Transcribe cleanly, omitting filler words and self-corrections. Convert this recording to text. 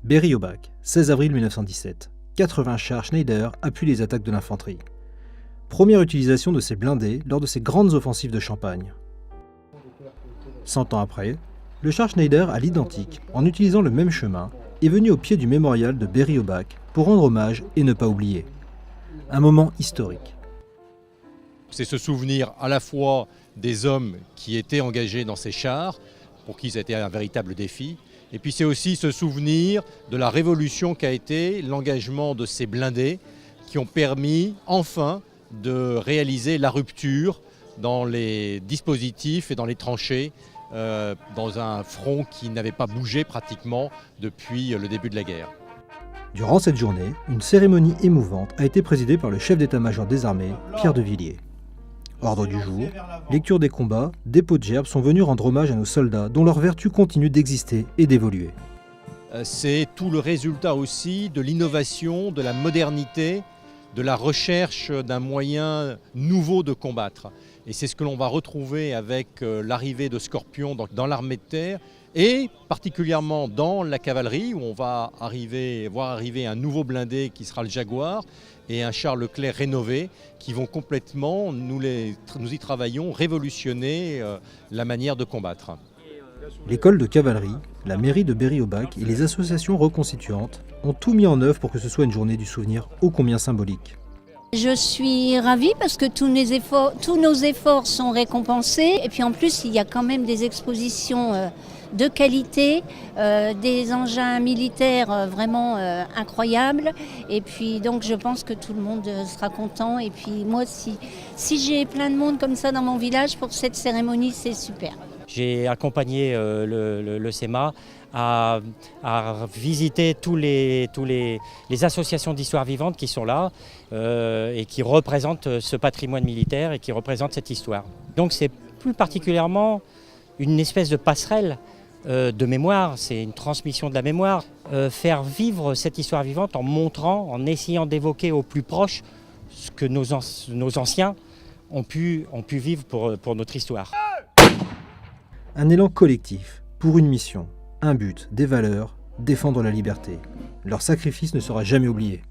Berry-au-Bac, 16 avril 1917. 80 chars Schneider appuient les attaques de l'infanterie. Première utilisation de ces blindés lors de ces grandes offensives de Champagne. 100 ans après, le char Schneider à l'identique, en utilisant le même chemin, est venu au pied du mémorial de Berry-au-Bac pour rendre hommage et ne pas oublier. Un moment historique. C'est se souvenir à la fois des hommes qui étaient engagés dans ces chars, pour qui ça a été un véritable défi, et puis c'est aussi se souvenir de la révolution qu'a été l'engagement de ces blindés qui ont permis enfin de réaliser la rupture dans les dispositifs et dans les tranchées dans un front qui n'avait pas bougé pratiquement depuis le début de la guerre. Durant cette journée, une cérémonie émouvante a été présidée par le chef d'état-major des armées, Pierre de Villiers. Ordre du jour, lecture des combats, dépôts de gerbes sont venus rendre hommage à nos soldats dont leur vertu continue d'exister et d'évoluer. C'est tout le résultat aussi de l'innovation, de la modernité, de la recherche d'un moyen nouveau de combattre. Et c'est ce que l'on va retrouver avec l'arrivée de Scorpion dans l'armée de terre et particulièrement dans la cavalerie où on va voir arriver un nouveau blindé qui sera le Jaguar et un char Leclerc rénové qui vont complètement, nous y travaillons, révolutionner la manière de combattre. L'école de cavalerie, la mairie de Berry-au-Bac et les associations reconstituantes ont tout mis en œuvre pour que ce soit une journée du souvenir ô combien symbolique. Je suis ravie parce que tous nos efforts sont récompensés. Et puis en plus, il y a quand même des expositions de qualité, des engins militaires vraiment incroyables. Et puis donc je pense que tout le monde sera content. Et puis moi, si j'ai plein de monde comme ça dans mon village pour cette cérémonie, c'est super. J'ai accompagné le CEMA à visiter tous les associations d'histoire vivante qui sont là et qui représentent ce patrimoine militaire et qui représentent cette histoire. Donc c'est plus particulièrement une espèce de passerelle de mémoire, c'est une transmission de la mémoire. Faire vivre cette histoire vivante en montrant, en essayant d'évoquer au plus proche ce que nos anciens ont pu vivre pour notre histoire. Un élan collectif, pour une mission, un but, des valeurs, défendre la liberté. Leur sacrifice ne sera jamais oublié.